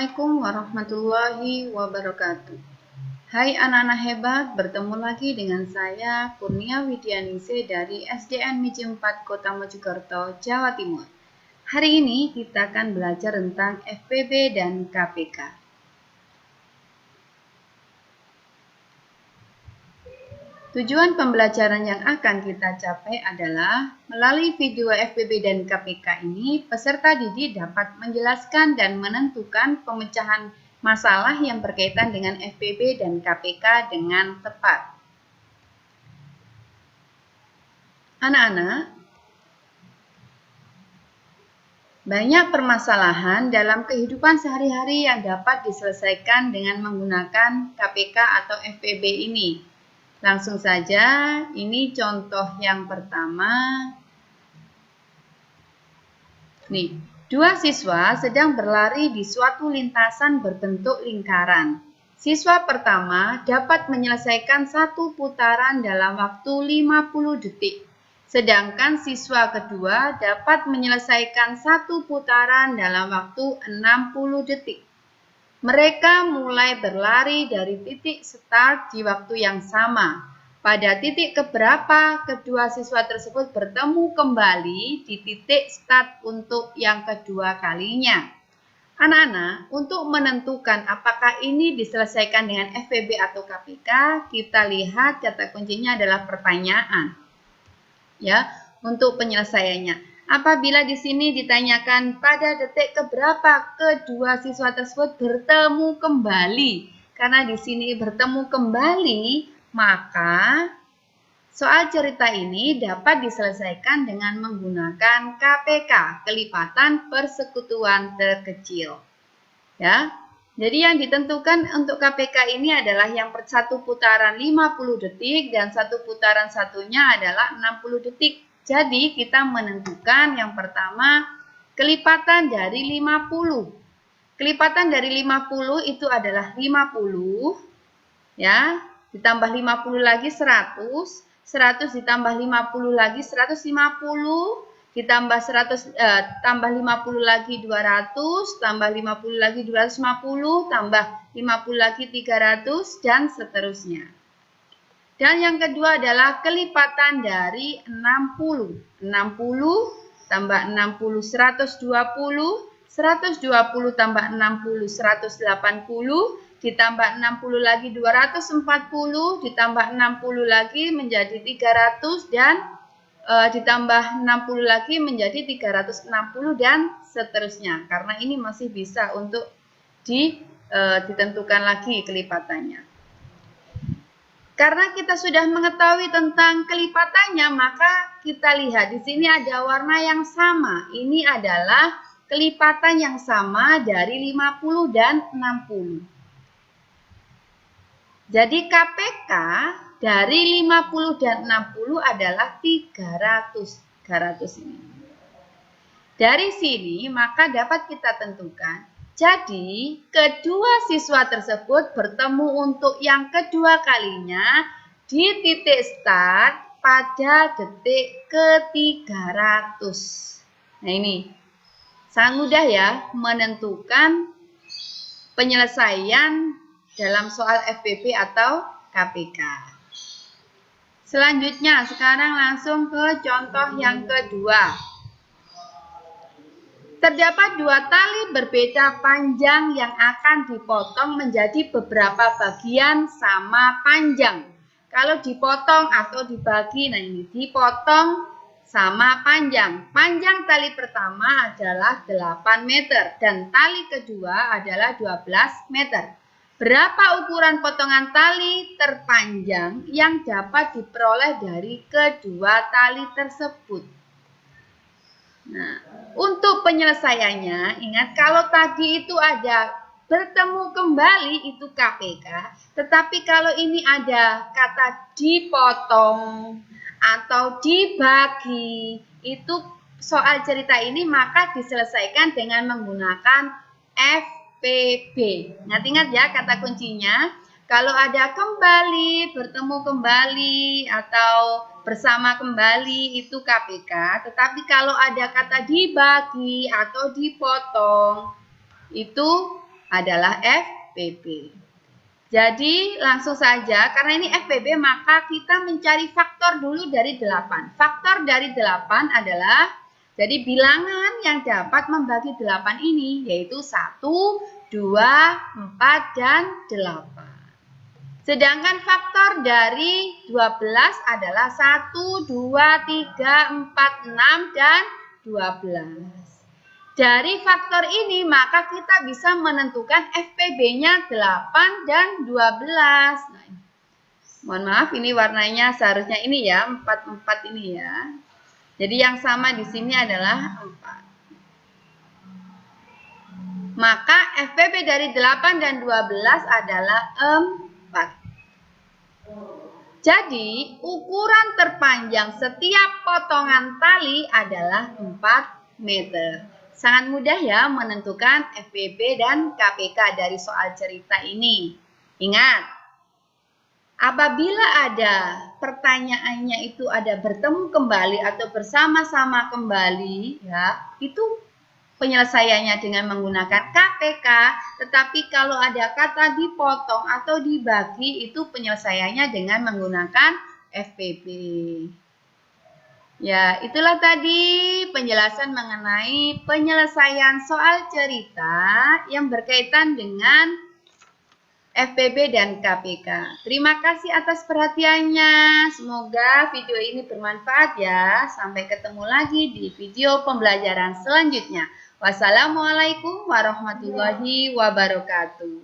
Assalamualaikum warahmatullahi wabarakatuh. Hai anak-anak hebat, bertemu lagi dengan saya Kurnia Widyaningsih dari SDN Miji 4 Kota Mojokerto, Jawa Timur. Hari ini kita akan belajar tentang FPB dan KPK. Tujuan pembelajaran yang akan kita capai adalah melalui video FPB dan KPK ini, peserta didik dapat menjelaskan dan menentukan pemecahan masalah yang berkaitan dengan FPB dan KPK dengan tepat. Anak-anak, banyak permasalahan dalam kehidupan sehari-hari yang dapat diselesaikan dengan menggunakan KPK atau FPB ini. Langsung saja, ini contoh yang pertama. Nih, dua siswa sedang berlari di suatu lintasan berbentuk lingkaran. Siswa pertama dapat menyelesaikan satu putaran dalam waktu 50 detik. Sedangkan siswa kedua dapat menyelesaikan satu putaran dalam waktu 60 detik. Mereka mulai berlari dari titik start di waktu yang sama. Pada titik keberapa kedua siswa tersebut bertemu kembali di titik start untuk yang kedua kalinya. Anak-anak, untuk menentukan apakah ini diselesaikan dengan FPB atau KPK, kita lihat kata kuncinya adalah pertanyaan. Ya, untuk penyelesaiannya. Apabila di sini ditanyakan pada detik keberapa kedua siswa tersebut bertemu kembali, karena di sini bertemu kembali, maka soal cerita ini dapat diselesaikan dengan menggunakan KPK, kelipatan persekutuan terkecil. Ya, jadi yang ditentukan untuk KPK ini adalah yang satu putaran 50 detik dan satu putaran satunya adalah 60 detik. Jadi kita menentukan yang pertama kelipatan dari 50. Kelipatan dari 50 itu adalah 50 ya, ditambah 50 lagi 100, 100 ditambah 50 lagi 150, ditambah tambah 50 lagi 200, tambah 50 lagi 250, tambah 50 lagi 300 dan seterusnya. Dan yang kedua adalah kelipatan dari 60. 60 tambah 60 120, 120 tambah 60 180, ditambah 60 lagi 240, ditambah 60 lagi menjadi 300 dan ditambah 60 lagi menjadi 360 dan seterusnya. Karena ini masih bisa untuk ditentukan lagi kelipatannya. Karena kita sudah mengetahui tentang kelipatannya, maka kita lihat di sini ada warna yang sama. Ini adalah kelipatan yang sama dari 50 dan 60. Jadi KPK dari 50 dan 60 adalah 300. 300 ini. Dari sini maka dapat kita tentukan. Jadi, kedua siswa tersebut bertemu untuk yang kedua kalinya di titik start pada detik ke-300. Nah ini, sangat mudah ya menentukan penyelesaian dalam soal FPB atau KPK. Selanjutnya, sekarang langsung ke contoh yang kedua. Terdapat dua tali berbeda panjang yang akan dipotong menjadi beberapa bagian sama panjang. Kalau dipotong atau dibagi, nah ini dipotong sama panjang. Panjang tali pertama adalah 8 meter dan tali kedua adalah 12 meter. Berapa ukuran potongan tali terpanjang yang dapat diperoleh dari kedua tali tersebut? Nah, untuk penyelesaiannya, ingat kalau tadi itu ada bertemu kembali itu KPK, tetapi kalau ini ada kata dipotong atau dibagi, itu soal cerita ini maka diselesaikan dengan menggunakan FPB. Ingat-ingat ya kata kuncinya. Kalau ada kembali, bertemu kembali, atau bersama kembali itu KPK. Tetapi kalau ada kata dibagi atau dipotong, itu adalah FPB. Jadi langsung saja, karena ini FPB maka kita mencari faktor dulu dari 8. Faktor dari 8 adalah, jadi bilangan yang dapat membagi 8 ini yaitu 1, 2, 4, dan 8. Sedangkan faktor dari 12 adalah 1, 2, 3, 4, 6, dan 12. Dari faktor ini maka kita bisa menentukan FPB-nya 8 dan 12. Nah, mohon maaf ini warnanya seharusnya ini ya, 4 ini ya. Jadi yang sama di sini adalah 4. Maka FPB dari 8 dan 12 adalah 4. Jadi ukuran terpanjang setiap potongan tali adalah 4 meter. Sangat mudah ya menentukan FPB dan KPK dari soal cerita ini. Ingat, apabila ada pertanyaannya itu ada bertemu kembali atau bersama-sama kembali, ya, itu penyelesaiannya dengan menggunakan KPK. Tetapi kalau ada kata dipotong atau dibagi, itu penyelesaiannya dengan menggunakan FPB. Ya, itulah tadi penjelasan mengenai penyelesaian soal cerita yang berkaitan dengan FPB dan KPK. Terima kasih atas perhatiannya. Semoga video ini bermanfaat ya. Sampai ketemu lagi di video pembelajaran selanjutnya. Wassalamualaikum warahmatullahi wabarakatuh.